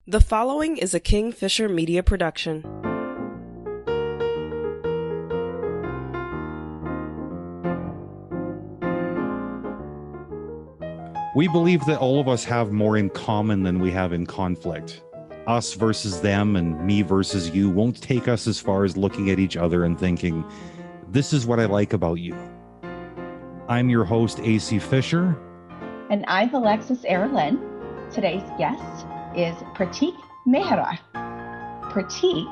The following is a Kingfisher Media production. We believe that all of us have more in common than we have in conflict. Us versus them and me versus you won't take us as far as looking at each other and thinking, this is what I like about you. I'm your host, AC Fisher. And I'm Alexis Erlin. Today's guest is Prateek Mehra. Prateek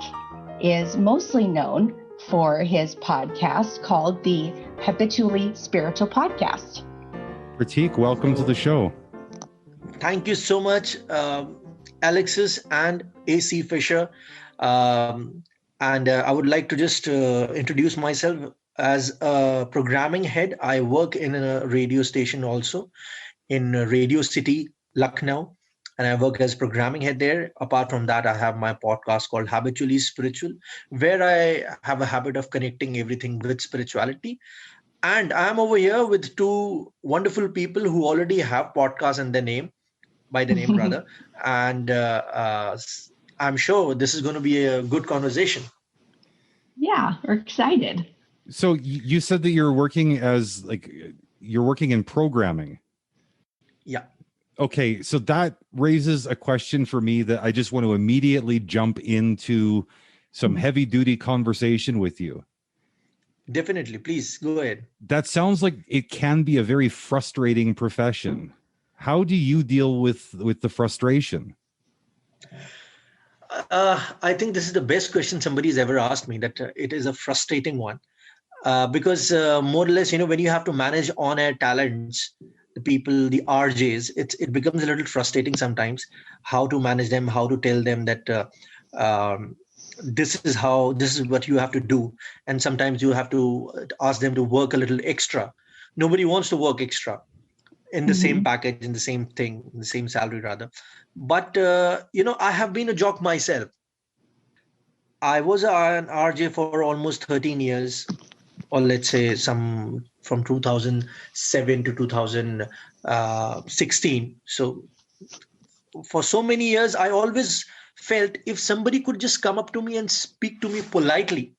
is mostly known for his podcast called the Habitually Spiritual podcast. Prateek, welcome to the show. Thank you so much, Alexis and AC Fisher. I would like to just introduce myself as a programming head. I work in a radio station also in Radio City, Lucknow, and I work as programming head there. Apart from that, I have my podcast called Habitually Spiritual, where I have a habit of connecting everything with spirituality. And I'm over here with two wonderful people who already have podcasts in their name, by the name rather. And I'm sure this is going to be a good conversation. Yeah, we're excited. So you said that you're working in programming. Yeah. Okay, so that raises a question for me that I just want to immediately jump into some heavy duty conversation with you. Definitely. Please go ahead. That sounds like it can be a very frustrating profession. How do you deal with the frustration? I think this is the best question somebody's ever asked me, that it is a frustrating one. Because more or less, when you have to manage on-air talents, the people, the RJs, it becomes a little frustrating sometimes how to manage them, how to tell them that this is what you have to do. And sometimes you have to ask them to work a little extra. Nobody wants to work extra in the same package, in the same thing, in the same salary rather. But, I have been a jock myself. I was an RJ for almost 13 years, or let's say from 2007 to 2016. So for so many years, I always felt if somebody could just come up to me and speak to me politely,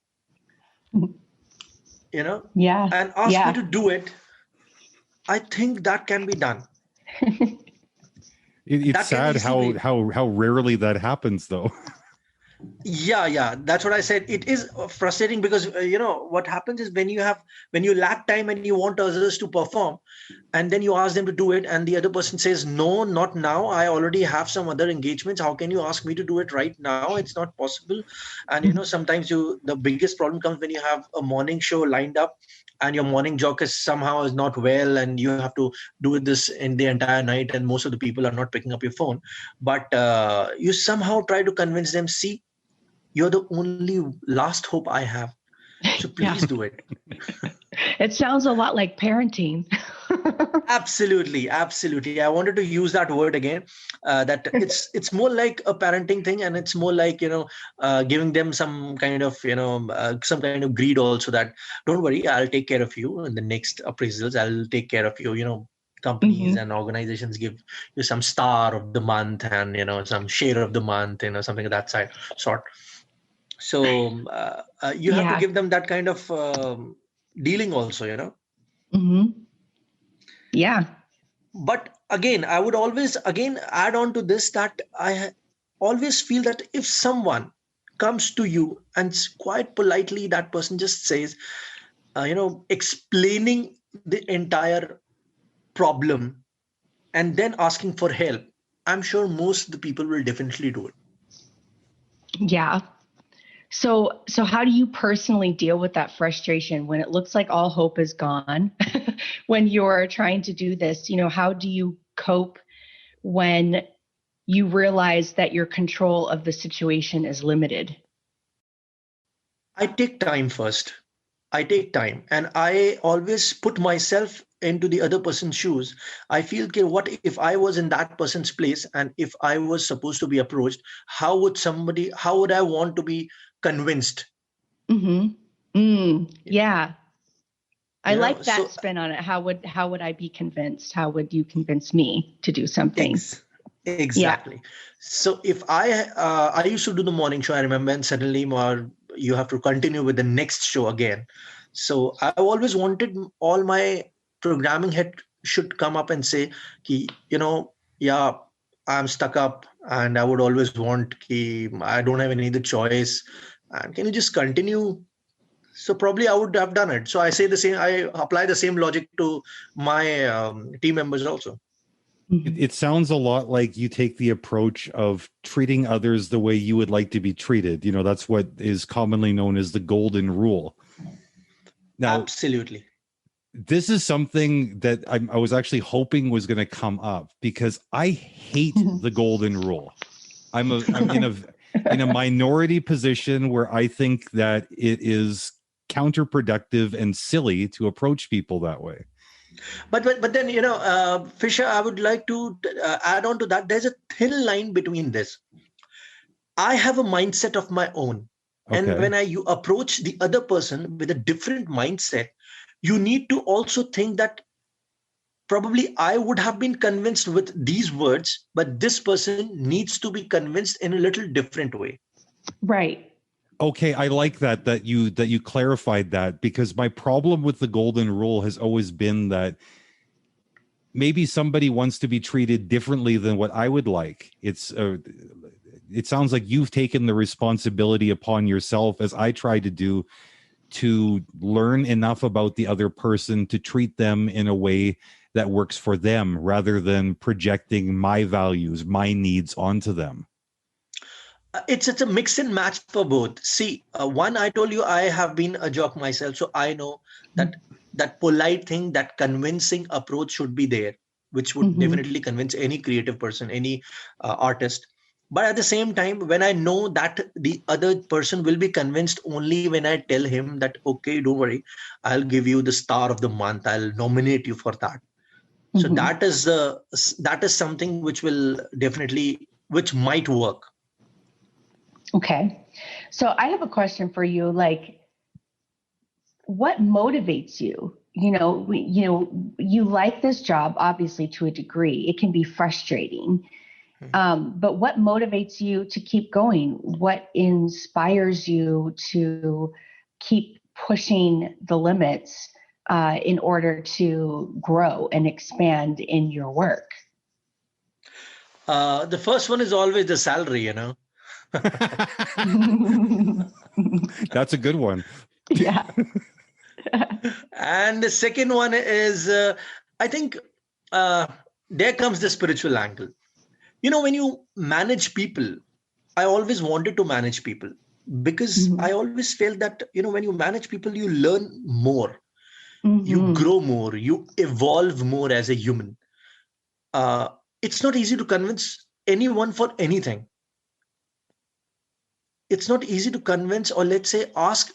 and ask me to do it, I think that can be done. It's sad how rarely that happens, though. Yeah, that's what I said. It is frustrating because what happens is when you lack time and you want others to perform, and then you ask them to do it, and the other person says, no, not now, I already have some other engagements, how can you ask me to do it right now? It's not possible. And sometimes the biggest problem comes when you have a morning show lined up and your morning jock is not well, and you have to do this in the entire night, and most of the people are not picking up your phone, but you somehow try to convince them, see, you're the only last hope I have. So please do it. It sounds a lot like parenting. Absolutely. I wanted to use that word again, that it's more like a parenting thing, and it's more like, giving them some kind of greed also, that don't worry, I'll take care of you in the next appraisals. I'll take care of you. Companies and organizations give you some star of the month and, some share of the month, something of that sort. So you have to give them that kind of dealing also, Yeah. But again, I would always add on to this that I always feel that if someone comes to you and quite politely that person just says, explaining the entire problem and then asking for help, I'm sure most of the people will definitely do it. Yeah. So how do you personally deal with that frustration when it looks like all hope is gone? When you're trying to do this, how do you cope when you realize that your control of the situation is limited? I take time first. And I always put myself into the other person's shoes. I feel, okay, what if I was in that person's place and if I was supposed to be approached, how would I want to be convinced? Yeah. I like that spin on it. How would I be convinced? How would you convince me to do something? Exactly. So if I used to do the morning show, I remember, and suddenly you have to continue with the next show again. So I always wanted all my programming head should come up and say, ki, yeah, I'm stuck up and I would always want ki, I don't have any other choice. And can you just continue? So probably I would have done it. So I say the same, I apply the same logic to my team members also. It sounds a lot like you take the approach of treating others the way you would like to be treated. That's what is commonly known as the golden rule. Now, absolutely. This is something that I was actually hoping was going to come up, because I hate the golden rule. I'm in a minority position where I think that it is counterproductive and silly to approach people that way. But then, Fisher, I would like to add on to that. There's a thin line between this. I have a mindset of my own. Okay. And when you approach the other person with a different mindset, you need to also think that probably I would have been convinced with these words, but this person needs to be convinced in a little different way. Right. Okay, I like that you clarified that, because my problem with the golden rule has always been that maybe somebody wants to be treated differently than what I would like. It sounds like you've taken the responsibility upon yourself, as I try to do, to learn enough about the other person to treat them in a way that works for them, rather than projecting my values, my needs onto them. It's a mix and match for both. See, one, I told you I have been a jock myself, so I know that polite thing, that convincing approach should be there, which would definitely convince any creative person, any artist. But at the same time, when I know that the other person will be convinced only when I tell him that, okay, don't worry, I'll give you the star of the month, I'll nominate you for that. So that is something which might work. Okay. So I have a question for you. Like, what motivates you? You like this job, obviously, to a degree. It can be frustrating. But what motivates you to keep going? What inspires you to keep pushing the limits in order to grow and expand in your work? The first one is always the salary, That's a good one. Yeah. And the second one is, I think there comes the spiritual angle. When you manage people, I always wanted to manage people, because I always felt that, when you manage people, you learn more, you grow more, you evolve more as a human. It's not easy to convince anyone for anything. It's not easy to convince, or let's say ask,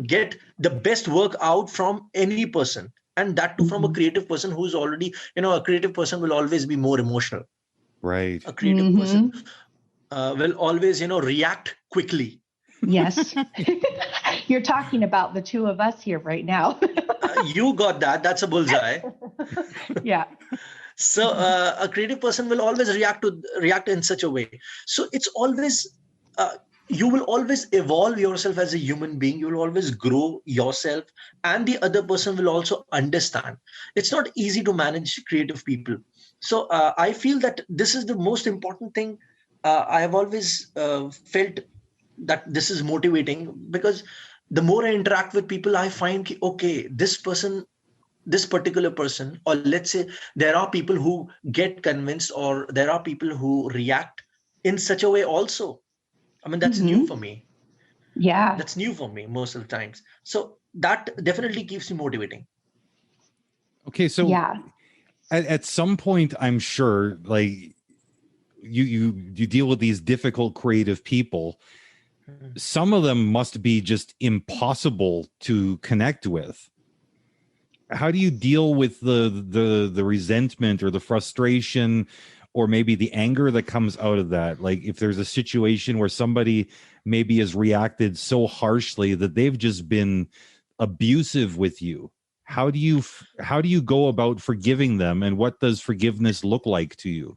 get the best work out from any person. And that too from a creative person who's already, a creative person will always be more emotional. Right. A creative person will always, react quickly. Yes. You're talking about the two of us here right now. You got that. That's a bullseye. Yeah. So a creative person will always react in such a way. So it's always, you will always evolve yourself as a human being. You will always grow yourself, and the other person will also understand. It's not easy to manage creative people. So I feel that this is the most important thing. I have always felt that this is motivating, because the more I interact with people, I find, okay, this particular person, or let's say there are people who get convinced, or there are people who react in such a way also. I mean, that's new for me. Yeah. That's new for me most of the times. So that definitely keeps me motivating. Okay. So at some point, I'm sure, like, you deal with these difficult creative people. Some of them must be just impossible to connect with. How do you deal with the resentment or the frustration, or maybe the anger that comes out of that? Like, if there's a situation where somebody maybe has reacted so harshly that they've just been abusive with you, how do you go about forgiving them, and what does forgiveness look like to you?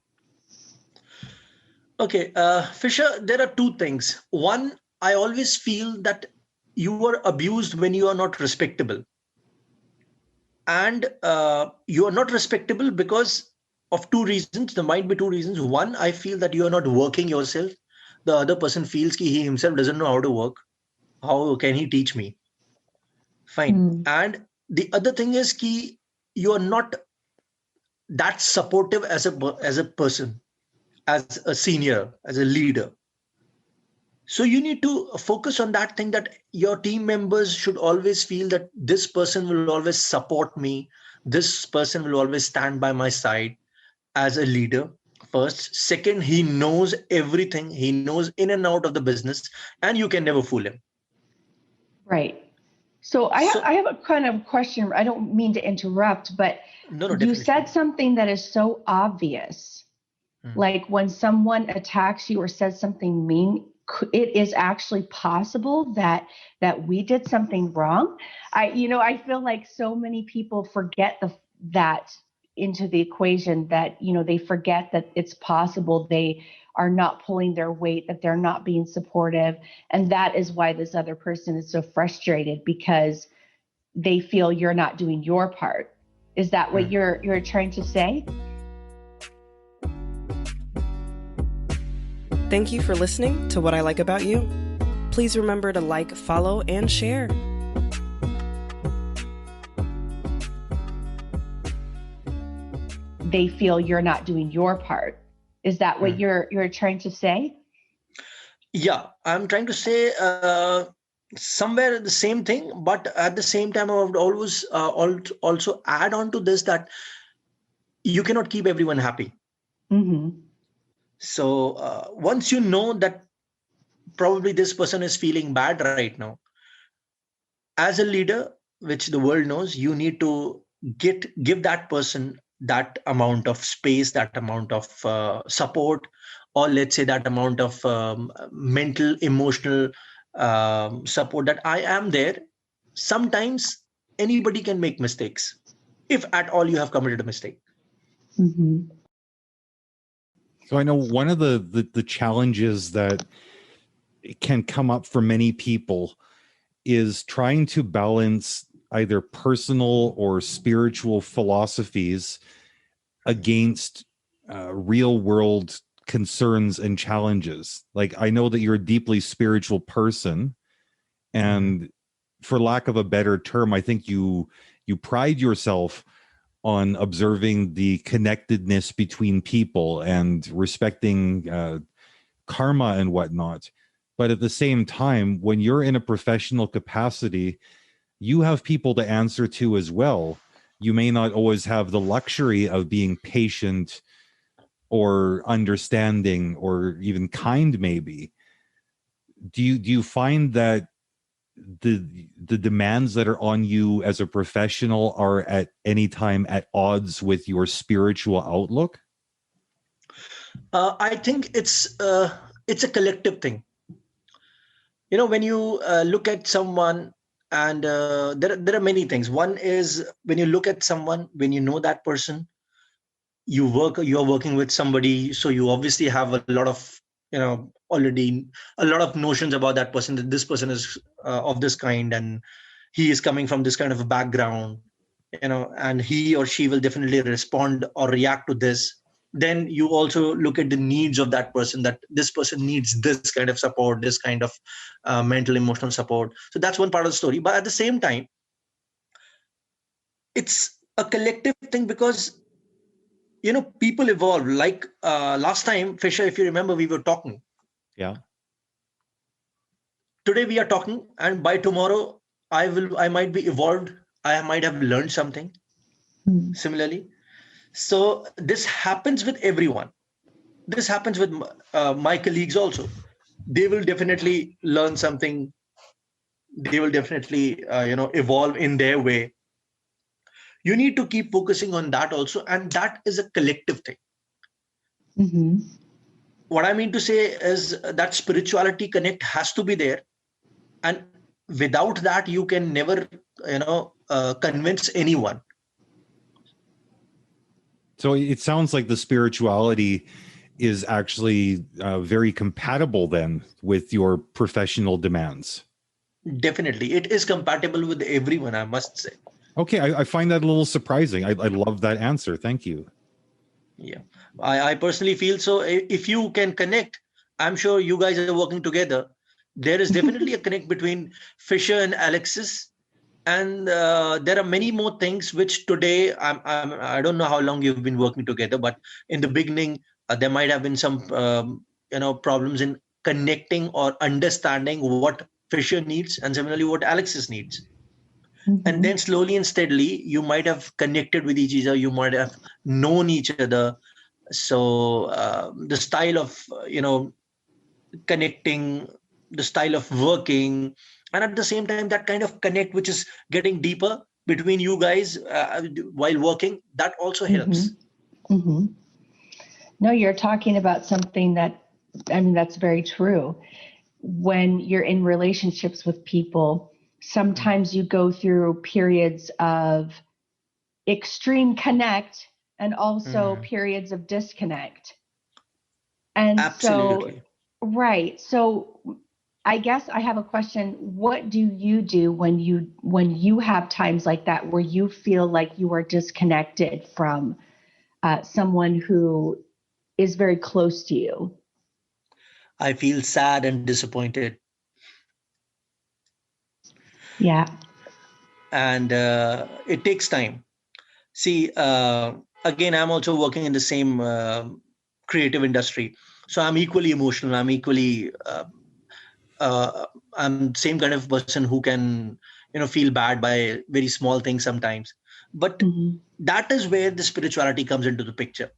Okay, Fisher, there are two things. One, I always feel that you are abused when you are not respectable. And you are not respectable because of two reasons. There might be two reasons. One, I feel that you are not working yourself. The other person feels that he himself doesn't know how to work. How can he teach me? Fine. Hmm. And the other thing is that you are not that supportive as a person, as a senior, as a leader. So you need to focus on that thing, that your team members should always feel that this person will always support me. This person will always stand by my side as a leader. First. Second, he knows everything. He knows in and out of the business, and you can never fool him. Right. So I So, have a kind of question. I don't mean to interrupt, but no, no, you said definitely. something that is so obvious. Hmm. Like when someone attacks you or says something mean, it is actually possible that we did something wrong. I feel like so many people forget that into the equation, that they forget that it's possible they are not pulling their weight, that they're not being supportive, and that is why this other person is so frustrated, because they feel you're not doing your part. Is that what Hmm. you're trying to say? Thank you for listening to What I Like About You. Please remember to like, follow, and share. They feel you're not doing your part. Is that what Hmm. you're trying to say? Yeah, I'm trying to say somewhere the same thing, but at the same time, I would always also add on to this that you cannot keep everyone happy. Mm-hmm. So once you know that probably this person is feeling bad right now, as a leader, which the world knows, you need to give that person that amount of space, that amount of support, or let's say that amount of mental, emotional support, that I am there. Sometimes anybody can make mistakes, if at all you have committed a mistake. Mm-hmm. So I know one of the challenges that can come up for many people is trying to balance either personal or spiritual philosophies against real world concerns and challenges. Like, I know that you're a deeply spiritual person, Mhm. and for lack of a better term, I think you pride yourself on observing the connectedness between people and respecting karma and whatnot. But at the same time, when you're in a professional capacity, you have people to answer to as well. You may not always have the luxury of being patient or understanding or even kind, maybe. Do you find that the demands that are on you as a professional are at any time at odds with your spiritual outlook? I think it's a collective thing. When you look at someone, and there are many things. One is, when you look at someone, when you know that person, you're working with somebody, so you obviously have a lot of, already a lot of notions about that person, that this person is of this kind, and he is coming from this kind of a background, and he or she will definitely respond or react to this. Then you also look at the needs of that person, that this person needs this kind of support, this kind of mental emotional support. So that's one part of the story. But at the same time, it's a collective thing, because people evolve. Like last time, Fisher, if you remember, we were talking. Yeah. Today we are talking, and by tomorrow I might be evolved. I might have learned something similarly. So this happens with everyone. This happens with my colleagues also. They will definitely learn something. They will definitely evolve in their way. You need to keep focusing on that also, and that is a collective thing. Mm-hmm. What I mean to say is that spirituality connect has to be there, and without that you can never convince anyone. So it sounds like the spirituality is actually very compatible then with your professional demands. Definitely. It is compatible with everyone, I must say. Okay, I find that a little surprising. I love that answer. Thank you. Yeah. I personally feel so. If you can connect, I'm sure you guys are working together. There is definitely a connect between Fisher and Alexis. And there are many more things which today, I don't know how long you've been working together, but in the beginning, there might have been some, problems in connecting or understanding what Fisher needs and similarly what Alexis needs. And then slowly and steadily, you might have connected with each other. You might have known each other. So the style of, connecting, the style of working, and at the same time, that kind of connect, which is getting deeper between you guys while working, that also helps. No, you're talking about something that's very true. When you're in relationships with people, sometimes you go through periods of extreme connect and also periods of disconnect. And Absolutely. Right. So I guess I have a question. What do you do when you have times like that where you feel like you are disconnected from someone who is very close to you? I feel sad and disappointed. Yeah. And it takes time. See, again, I'm also working in the same creative industry. So I'm equally emotional. I'm equally, I'm same kind of person who can, feel bad by very small things sometimes. But that is where the spirituality comes into the picture.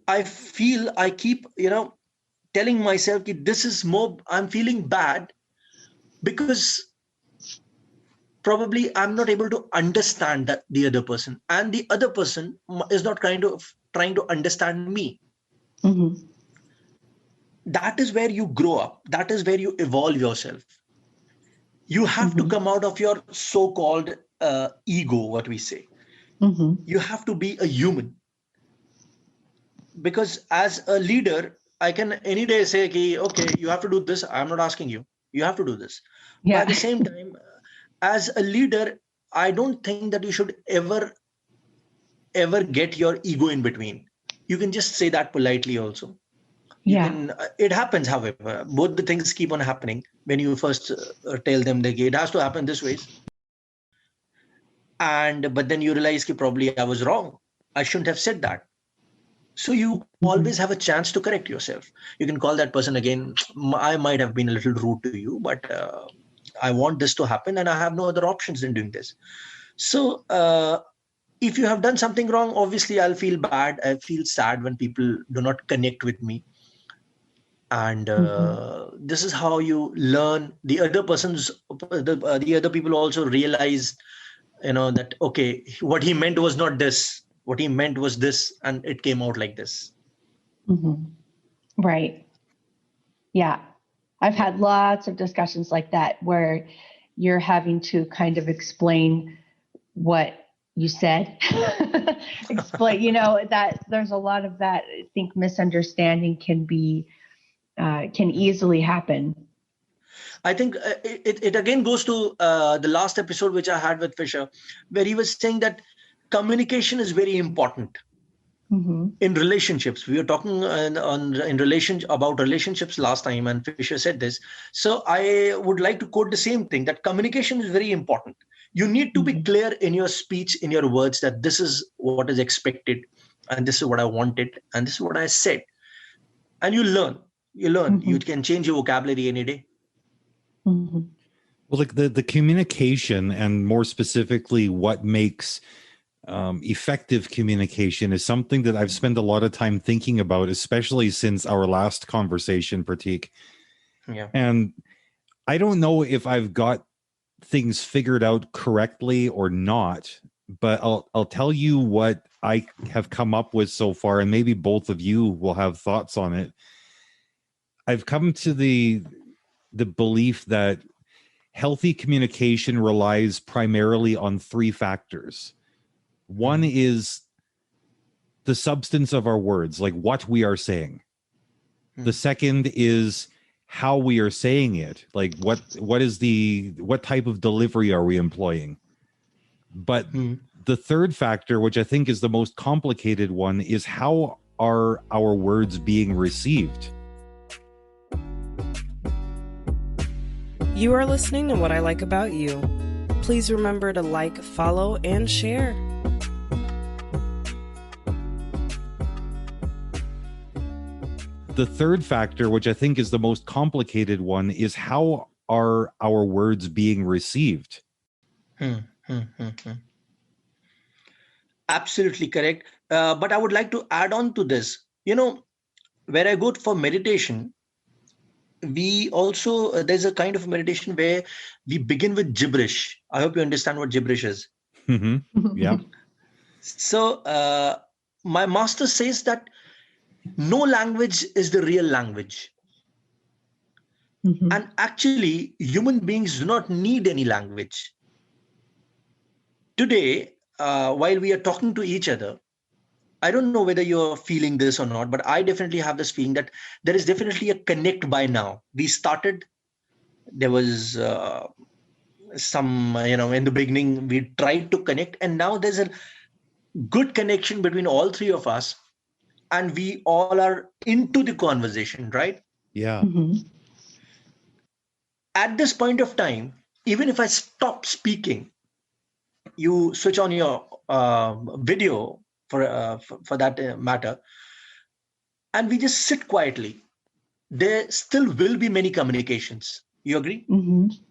I feel I keep, telling myself that this is more, I'm feeling bad because probably I'm not able to understand the other person, and the other person is not trying to understand me. That is where you grow up. That is where you evolve yourself. You have to come out of your so-called ego, what we say. You have to be a human. Because as a leader, I can any day say, okay, you have to do this. I'm not asking you. You have to do this. Yeah. But at the same time, as a leader, I don't think that you should ever get your ego in between. You can just say that politely also. You can, it happens, however, both the things keep on happening when you first tell them that it has to happen this way. But then you realize that probably I was wrong. I shouldn't have said that. So you always have a chance to correct yourself. You can call that person again. I might have been a little rude to you, but I want this to happen and I have no other options than doing this. So if you have done something wrong, obviously I'll feel bad. I feel sad when people do not connect with me. And this is how you learn. The other people also realize, that, okay, what he meant was not this. What he meant was this, and it came out like this. Right. Yeah. I've had lots of discussions like that where you're having to kind of explain what you said. Explain, that there's a lot of that. I think misunderstanding can easily happen. I think it again goes to the last episode which I had with Fisher, where he was saying that communication is very important. In relationships. We were talking about relationships last time, and Fisher said this. So I would like to quote the same thing, that communication is very important. You need to be clear in your speech, in your words, that this is what is expected, and this is what I wanted, and this is what I said. And you learn. You can change your vocabulary any day. Well, like the communication, and more specifically, what makes effective communication, is something that I've spent a lot of time thinking about, especially since our last conversation, Prateek. Yeah. And I don't know if I've got things figured out correctly or not, but I'll tell you what I have come up with so far, and maybe both of you will have thoughts on it. I've come to the belief that healthy communication relies primarily on three factors. One is the substance of our words, like what we are saying. The second is how we are saying it, like what type of delivery are we employing. But the third factor, which I think is the most complicated one, is how are our words being received. You are listening to What I Like About You. Please remember to like, follow, and share. The third factor, which I think is the most complicated one, is how are our words being received. Absolutely correct. But I would like to add on to this. Where I go for meditation, we also, there's a kind of meditation where we begin with gibberish. I hope you understand what gibberish is. Yeah. So my master says that no language is the real language. And actually, human beings do not need any language. Today, while we are talking to each other, I don't know whether you're feeling this or not, but I definitely have this feeling that there is definitely a connect by now. We started, there was some, in the beginning, we tried to connect, and now there's a good connection between all three of us, and we all are into the conversation, right? Yeah. At this point of time, even if I stop speaking, you switch on your video for that matter, and we just sit quietly, there still will be many communications. You agree?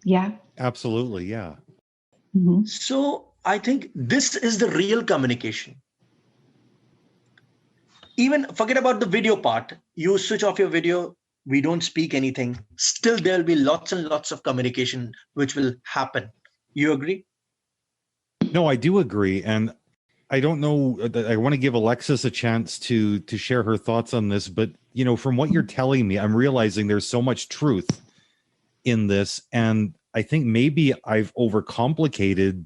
Yeah. Absolutely. Yeah. So I think this is the real communication. Even forget about the video part. You switch off your video, we don't speak anything. Still, there'll be lots and lots of communication which will happen. You agree? No, I do agree. And I don't know, I want to give Alexis a chance to share her thoughts on this, but from what you're telling me, I'm realizing there's so much truth in this, and I think maybe I've overcomplicated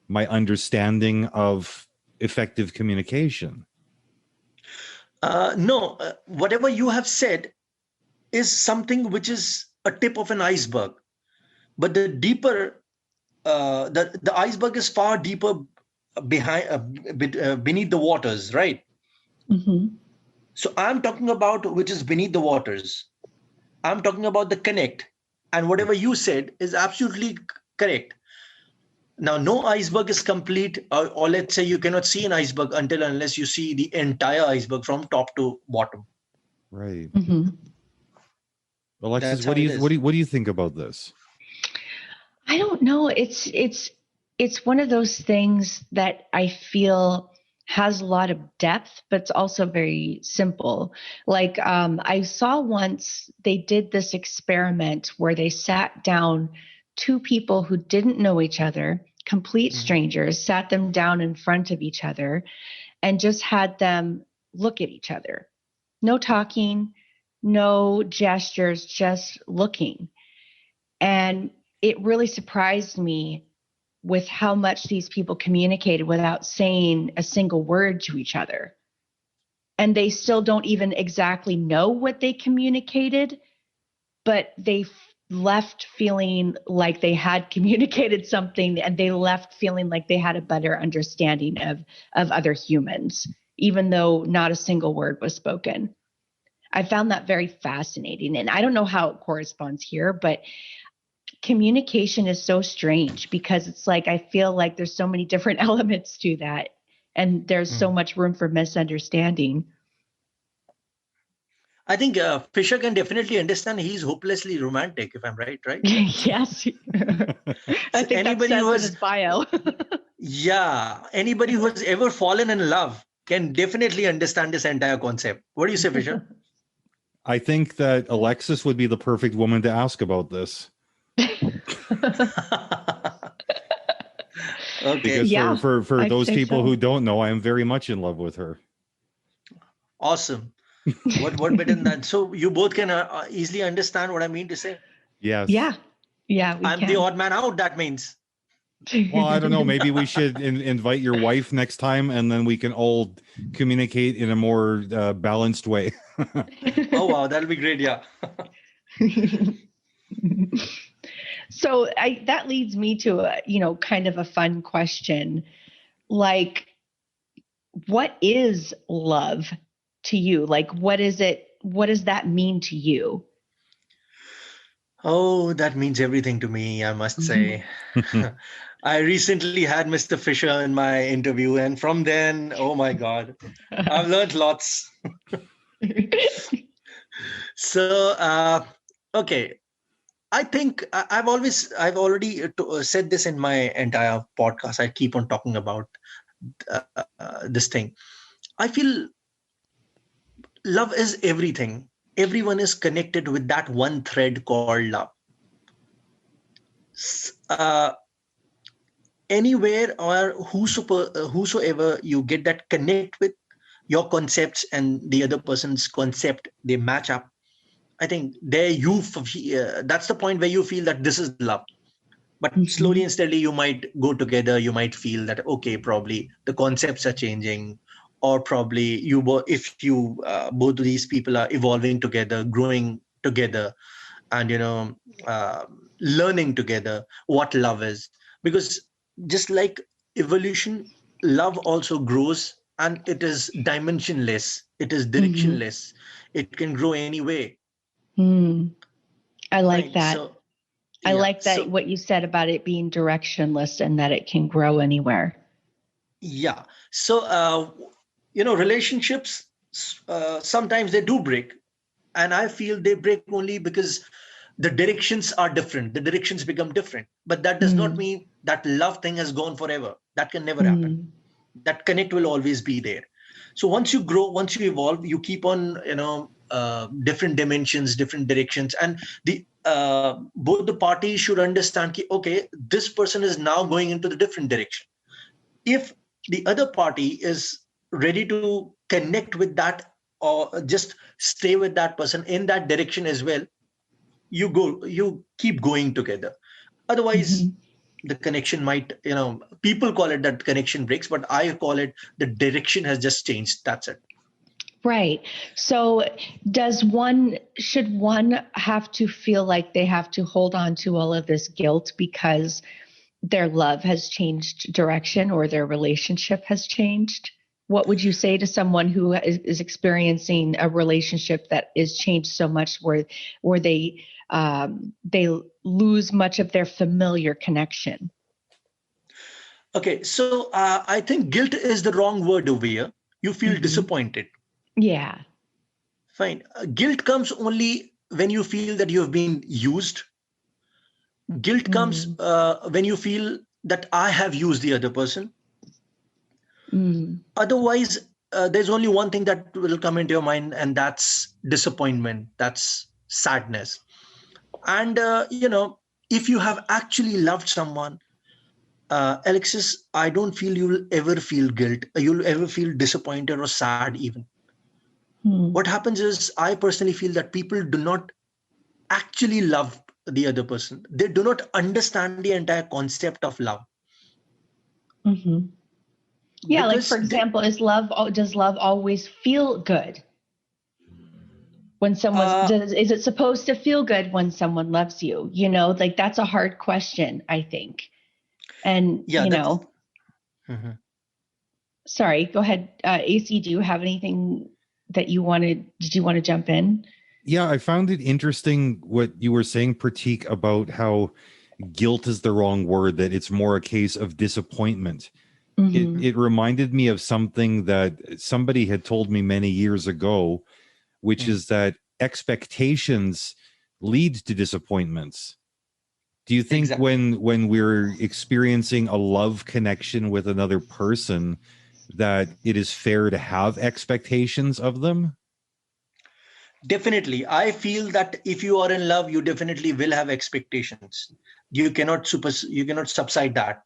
my understanding of effective communication. No, whatever you have said is something which is a tip of an iceberg, but the deeper, the iceberg is far deeper beneath the waters, right? So I'm talking about which is beneath the waters. I'm talking about the connect, and whatever you said is absolutely correct. Now, no iceberg is complete, or let's say you cannot see an iceberg unless you see the entire iceberg from top to bottom. Right. Alexis, what do you think about this? I don't know. It's one of those things that I feel has a lot of depth, but it's also very simple. Like I saw once they did this experiment where they sat down two people who didn't know each other, complete strangers, sat them down in front of each other and just had them look at each other. No talking, no gestures, just looking. And it really surprised me with how much these people communicated without saying a single word to each other. And they still don't even exactly know what they communicated, but they left feeling like they had communicated something, and they left feeling like they had a better understanding of other humans, even though not a single word was spoken. I found that very fascinating. And I don't know how it corresponds here, but communication is so strange because it's like, I feel like there's so many different elements to that, and there's so much room for misunderstanding. I think Fisher can definitely understand. He's hopelessly romantic, if I'm right? Yes. I think anybody who has in his bio. Yeah. Anybody who has ever fallen in love can definitely understand this entire concept. What do you say, Fisher? I think that Alexis would be the perfect woman to ask about this. Okay. Because for those people who don't know, I am very much in love with her. Awesome. What better than that? So you both can easily understand what I mean to say. Yes. Yeah. I'm the odd man out, that means. Well, I don't know. Maybe we should invite your wife next time, and then we can all communicate in a more balanced way. Oh, wow. That'll be great. Yeah. So that leads me to a, kind of a fun question. Like, what is love to you? Like, what is it? What does that mean to you? Oh, that means everything to me, I must say. I recently had Mr. Fisher in my interview, and from then, oh my God, I've learned lots. So, okay. I think I've already said this in my entire podcast. I keep on talking about this thing. I feel love is everything. Everyone is connected with that one thread called love. Uh, Anywhere or whosoever you get that connect with your concepts and the other person's concept, they match up. I think there that's the point where you feel that this is love. But slowly and steadily, you might go together. You might feel that, okay, probably the concepts are changing, or probably if you both of these people are evolving together, growing together, and learning together what love is. Because just like evolution, love also grows, and it is dimensionless. It is directionless. It can grow any way. I like Fine. that. So I yeah. like that, So what you said about it being directionless and that it can grow anywhere. yeah. So relationships, sometimes they do break, and I feel they break only because the directions are different. The directions become different, but that does not mean that love thing has gone forever. That can never happen. That connect will always be there. So once you grow, once you evolve, you keep on different dimensions, different directions, and the both the parties should understand, okay, this person is now going into the different direction. If the other party is ready to connect with that, or just stay with that person in that direction as well, you keep going together. Otherwise, the connection might, people call it that connection breaks, but I call it the direction has just changed. That's it. Right. So should one have to feel like they have to hold on to all of this guilt because their love has changed direction or their relationship has changed? What would you say to someone who is experiencing a relationship that is changed so much where they lose much of their familiar connection? Okay, so I think guilt is the wrong word over here. You feel disappointed. Yeah. Fine. Guilt comes only when you feel that you have been used. Guilt comes when you feel that I have used the other person. Otherwise, there's only one thing that will come into your mind, and that's disappointment. That's sadness. And, if you have actually loved someone, Alexis, I don't feel you'll ever feel guilt. You'll ever feel disappointed or sad even. What happens is, I personally feel that people do not actually love the other person. They do not understand the entire concept of love. Yeah, like for example, does love always feel good? When is it supposed to feel good when someone loves you? Like that's a hard question, I think. And sorry, go ahead. AC, do you have anything that did you want to jump in? Yeah, I found it interesting what you were saying, Prateek, about how guilt is the wrong word, that it's more a case of disappointment. It reminded me of something that somebody had told me many years ago, which is that expectations lead to disappointments. Do you think when we're experiencing a love connection with another person, that it is fair to have expectations of them? Definitely. I feel that if you are in love, you definitely will have expectations. You cannot subside that.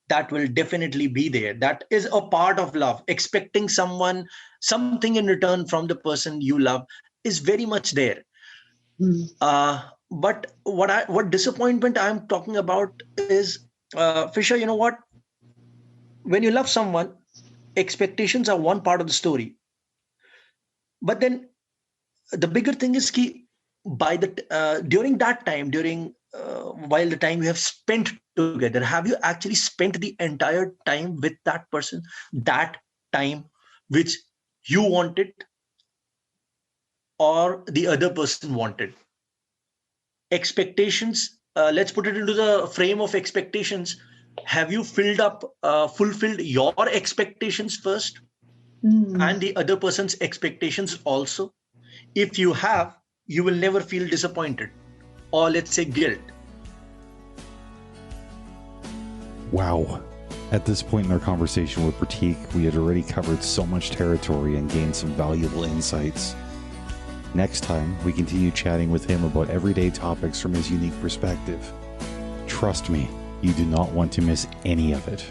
That will definitely be there. That is a part of love. Expecting something in return from the person you love is very much there. But what disappointment I'm talking about is Fisher, you know what? When you love someone, expectations are one part of the story. But then the bigger thing is key by the during that time, during while the time you have spent together, have you actually spent the entire time with that person, that time which you wanted or the other person wanted? Expectations, let's put it into the frame of expectations. Have you fulfilled your expectations first and the other person's expectations also? If you have, you will never feel disappointed or let's say guilt. Wow. At this point in our conversation with Prateek, we had already covered so much territory and gained some valuable insights. Next time, we continue chatting with him about everyday topics from his unique perspective. Trust me, you do not want to miss any of it.